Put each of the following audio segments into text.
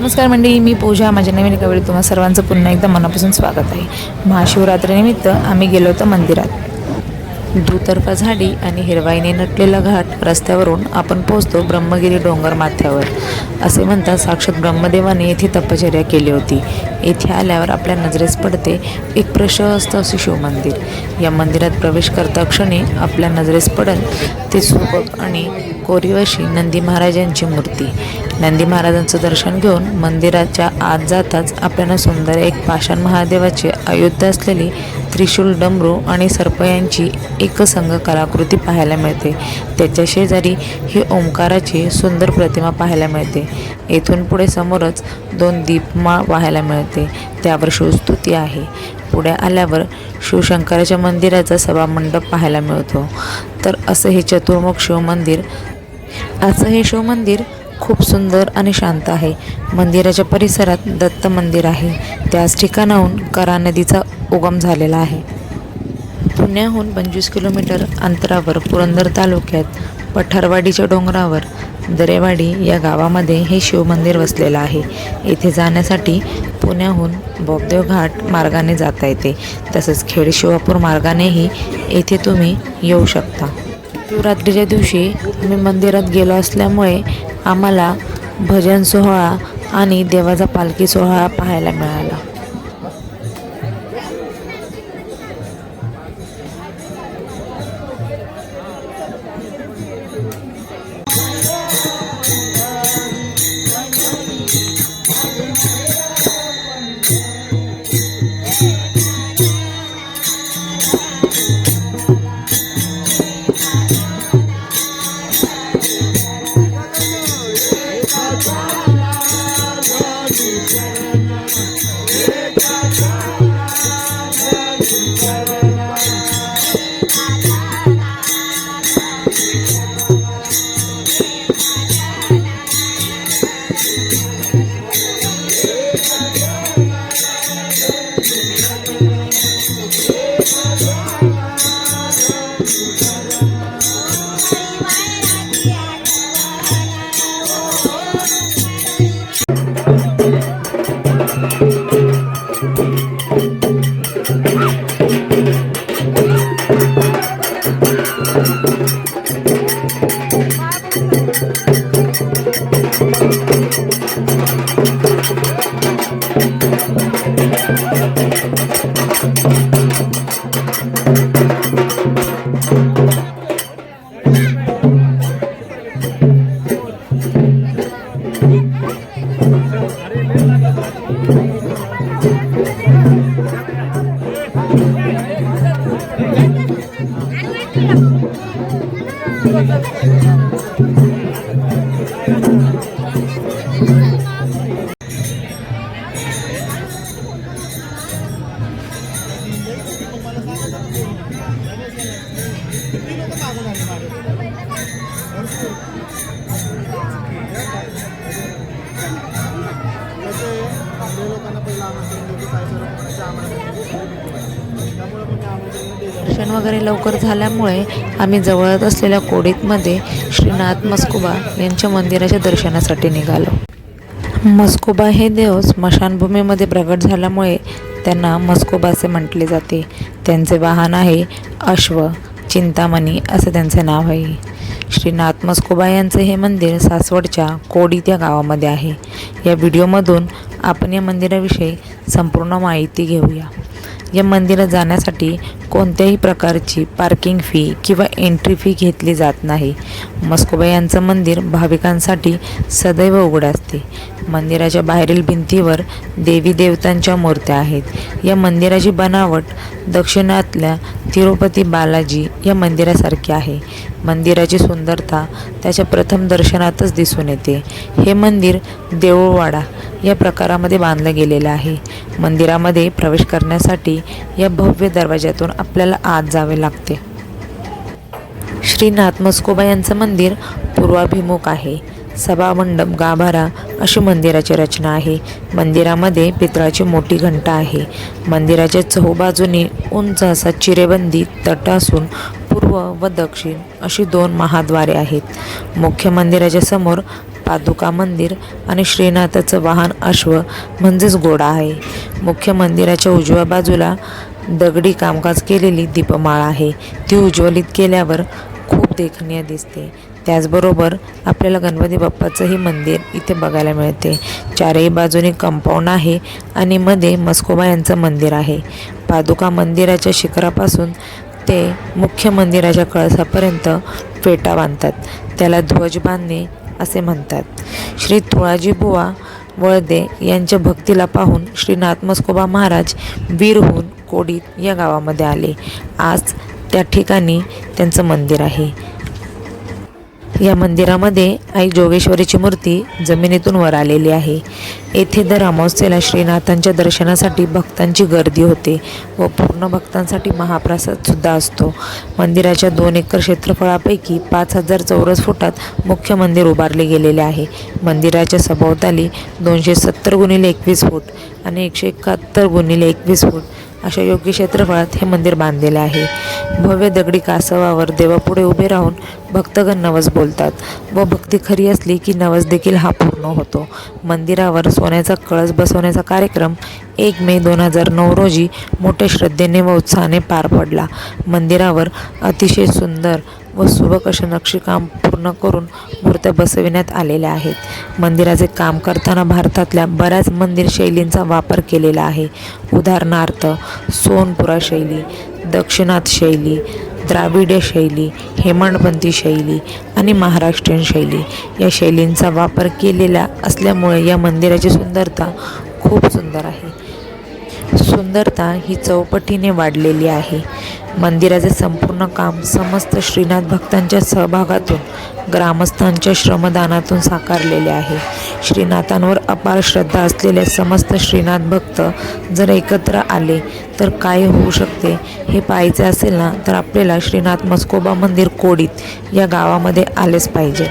नमस्कार मंडळी, मी पूजा. माझ्या नवीन एका वेळी तुम्हा सर्वांचं पुन्हा एकदा मनापासून स्वागत आहे. महाशिवरात्रीनिमित्त आम्ही गेलो होतो मंदिरात. दुतर्फा झाडी आणि हिरवाईने नटलेला घाट रस्त्यावरून आपण पोहोचतो ब्रह्मगिरी डोंगर माथ्यावर. असे म्हणतात साक्षात ब्रह्मदेवाने येथे तपश्चर्या केली होती. येथे आल्यावर आपल्या नजरेस पडते एक प्रशस्त असे शिवमंदिर. या मंदिरात प्रवेश करता क्षणी आपल्या नजरेस पडन ते सुबक आणि कोरीव अशी नंदी महाराजांची मूर्ती. नंदी महाराजांचं दर्शन घेऊन मंदिराच्या आत जाताच आपल्याला सुंदर एक पाषाण महादेवाचे अयोध्या असलेली त्रिशूल, डमरू आणि सर्प यांची एकसंग कलाकृती पाहायला मिळते. त्याच्या शेजारी ही ओंकाराची सुंदर प्रतिमा पाहायला मिळते. येथून पुढे समोरच 2 दीपमाळ पाहायला मिळते, त्यावर शिवस्तुती आहे. पुढे आल्यावर शिवशंकराच्या मंदिराचा सभामंडप पाहायला मिळतो. तर असं हे चतुर्मुख शिवमंदिर खूप सुंदर आणि शांत आहे. मंदिराच्या परिसरात दत्त मंदिर आहे. त्याच ठिकाणाहून करा नदीचा उगम झालेला आहे. पुण्याहून 25 किलोमीटर अंतरावर पुरंदर तालुक्यात पठारवाडीच्या डोंगरावर दरेवाडी या गावामध्ये हे शिवमंदिर वसलेलं आहे. येथे जाण्यासाठी पुण्याहून बोगदेव घाट मार्गाने जाता येते. तसंच खेड शिवापूर मार्गानेही येथे तुम्ही येऊ शकता. शिवरात्रीच्या दिवशी आम्ही मंदिरात गेलो असल्यामुळे आम्हाला भजन सोहळा आणि देवाचा पालखी सोहळा पाहायला मिळाला. दर्शन वगैरे लवकर झाल्यामुळे आम्ही जवळच असलेल्या कोडीतमध्ये श्रीनाथ मस्कोबा यांच्या मंदिराच्या दर्शनासाठी निघालो. मस्कोबा हे देव स्मशानभूमीमध्ये प्रगट झाल्यामुळे त्यांना मस्कोबा असे म्हटले जाते. त्यांचे वाहन आहे अश्व, चिंतामणी असं त्यांचे नाव आहे. श्रीनाथ मस्कोबा यांचे हे मंदिर सासवडच्या कोडीत या गावामध्ये आहे. या व्हिडिओमधून आपण या मंदिराविषयी संपूर्ण माहिती घेऊया. या मंदिरात जाण्यासाठी कोणत्याही प्रकारची पार्किंग फी किंवा एंट्री फी घेतली जात नाही. मस्कोबा यांचं मंदिर भाविकांसाठी सदैव उघडे असते. मंदिराच्या बाहेरील भिंतीवर देवी देवतांच्या मूर्त्या आहेत. या मंदिराची बनावट दक्षिणातल्या तिरुपती बालाजी या मंदिरासारखी आहे. मंदिराची सुंदरता त्याच्या प्रथम दर्शनातच दिसून येते. हे मंदिर देऊळवाडा या प्रकारामध्ये बांधलं गेलेलं आहे. मंदिरामध्ये प्रवेश करण्यासाठी या भव्य दरवाज्यातून आपल्याला आत जावे लागते. श्रीनाथ मस्कोबा यांचं मंदिर पूर्वाभिमुख आहे. सभामंडप, गाभारा अशी मंदिराची रचना आहे. मंदिरामध्ये पितळाची मोठी घंटा आहे. मंदिराच्या चहूबाजूनी उंच असा चिरेबंदी तट असून पूर्व व दक्षिण अशी 2 महाद्वारे आहेत. मुख्य मंदिराच्या समोर पादुका मंदिर आणि श्रीनाथाचं वाहन अश्व म्हणजेच घोडा आहे. मुख्य मंदिराच्या उजव्या बाजूला दगडी कामकाज केलेली दीपमाळा आहे. ती उज्ज्वलित केल्यावर खूप देखणीय दिसते. त्याचबरोबर आपल्याला गणपती बाप्पाचंही मंदिर इथे बघायला मिळते. चारही बाजूनी कंपाऊंड आहे आणि मध्ये म्हस्कोबा यांचं मंदिर आहे. पादुका मंदिराच्या शिखरापासून ते मुख्य मंदिराच्या कळसापर्यंत फेटा बांधतात. त्याला ध्वज बांधणे असे म्हणतात. श्री तुळाजीबुवा वळदे यांच्या भक्तीला पाहून श्रीनाथ म्हस्कोबा महाराज वीर होऊन कोडीत या गावामध्ये आले. आज त्या ठिकाणी त्यांचं मंदिर आहे. या मंदिरामध्ये आई जोगेश्वरीची मूर्ती जमिनीतून वर आलेली आहे. येथे दर अमावस्येला श्रीनाथांच्या दर्शनासाठी भक्तांची गर्दी होते व पूर्ण भक्तांसाठी महाप्रसाद सुद्धा असतो. मंदिराच्या 2 एकर क्षेत्रफळापैकी 5000 चौरस फुटात मुख्य मंदिर उभारले गेलेले आहे. मंदिराच्या सभोवताली 270x21 फूट आणि 171x21 फूट अशा योग्य क्षेत्रफळात हे मंदिर बांधलेले आहे. भव्य दगडी कासवावर देवापुढे उभे राहून भक्तगण नवस बोलतात व भक्ती खरी असली की नवस देखील हा पूर्ण होतो. मंदिरावर सोन्याचा कळस बसवण्याचा कार्यक्रम 1 मे 2009 रोजी मोठ्या श्रद्धेने व उत्साहाने पार पडला. मंदिरावर अतिशय सुंदर व सुबक असे नक्षीकाम पूर्ण करून मूर्त्या बसविण्यात आलेल्या आहेत. मंदिराचे काम करताना भारतातल्या बऱ्याच मंदिर शैलींचा वापर केलेला आहे. उदाहरणार्थ सोनपुरा शैली, दक्षिणात शैली, द्राविड्य शैली, हेमाडपंथी शैली आणि महाराष्ट्रीयन शैली या शैलींचा वापर केलेला असल्यामुळे या मंदिराची सुंदरता खूप सुंदर आहे. सुंदरता ही चौपटीने वाढलेली आहे. मंदिराचे संपूर्ण काम समस्त श्रीनाथ भक्तांच्या सहभागातून, ग्रामस्थांच्या श्रमदानातून साकारलेले आहे. श्रीनाथांवर अपार श्रद्धा असलेले समस्त श्रीनाथ भक्त जर एकत्र आले तर काय होऊ शकते हे पाहायचे असेल ना, तर आपल्याला श्रीनाथ म्हस्कोबा मंदिर कोडीत या गावामध्ये आलेच पाहिजे.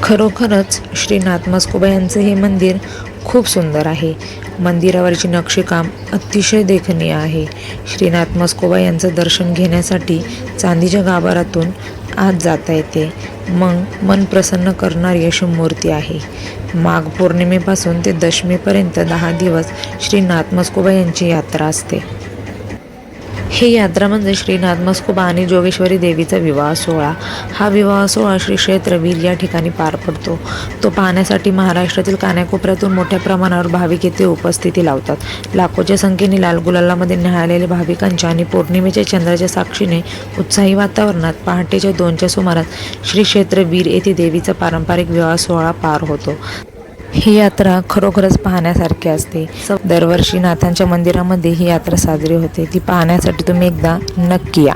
खरोखरच श्रीनाथ म्हस्कोबा यांचं हे मंदिर खूप सुंदर आहे. मंदिरावरची नक्षीकाम अतिशय देखणीय आहे. श्रीनाथ म्हस्कोबा यांचं दर्शन घेण्यासाठी चांदीच्या गाभाऱ्यातून आत जाता येते. मग मन प्रसन्न करणारी अशी मूर्ती आहे. माघ पौर्णिमेपासून ते दशमीपर्यंत 10 दिवस श्रीनाथ म्हस्कोबा यांची यात्रा असते. ही यात्रा म्हणजे श्रीनाथ म्हस्कोबा आणि जोगेश्वरी देवीचा विवाह सोहळा. हा विवाह सोहळा श्री क्षेत्र वीर या ठिकाणी पार पडतो. तो पाहण्यासाठी महाराष्ट्रातील कानाकोपऱ्यातून मोठ्या प्रमाणावर भाविक येथे उपस्थिती लावतात. लाखोच्या संख्येने लाल गुलालामध्ये न्याहाळलेल्या भाविकांच्या आणि पौर्णिमेच्या चंद्राच्या साक्षीने उत्साही वातावरणात पहाटेच्या 2च्या सुमारास श्री क्षेत्र वीर येथे देवीचा पारंपरिक विवाह सोहळा पार होतो. ही यात्रा खरोखरच पाहण्यासारखी असते. दरवर्षी नाथांच्या मंदिरामध्ये ही यात्रा साजरी होते. ती पाहण्यासाठी तुम्ही एकदा नक्की या.